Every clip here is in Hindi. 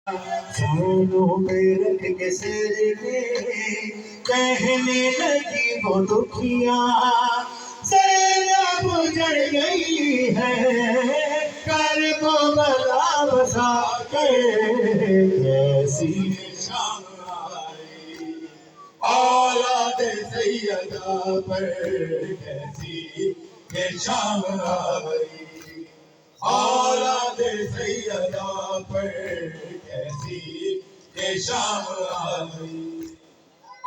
खानों में रख के सिर के कहने लगी वो दुखिया ज़ैनब गुजर गई है कर को बला बसा के कैसी शाम आई औलाद सैयदा पर कैसी ये शाम आई औलाद सैयदा पर कैसी ये शाम आई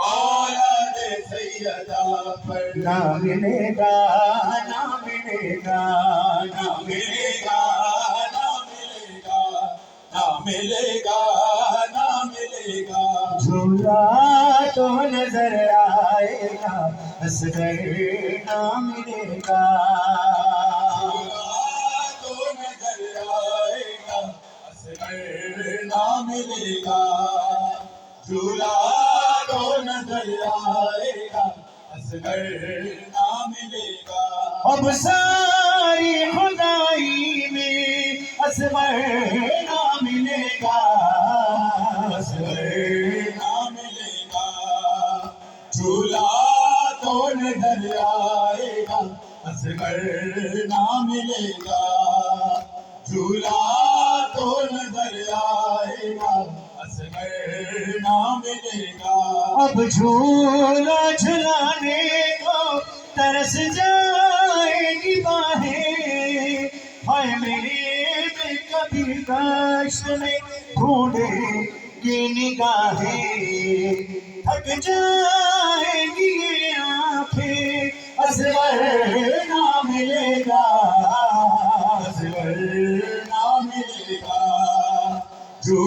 औलाद सैयदा पर ना मिलेगा ना मिलेगा ना मिलेगा ना मिलेगा ना मिलेगा ना मिलेगा झूला तो नजर आएगा असगर ना मिलेगा ना मिलेगा झूला तो नजर आएगा असगर ना मिलेगा अब सारी खुदाई में असगर ना मिलेगा असगर ना मिलेगा झूला तो नजर आएगा असगर ना मिलेगा झूला तो नजर आएगा असगर ना मिलेगा अब झूला झुलाने को तरस जाएगी बाहें हाय मेरे में कभी कष्ट में ढूंढेगी निगाहें थक जाएगी ये आंखें असगर ना मिलेगा असगर ना मिलेगा झूला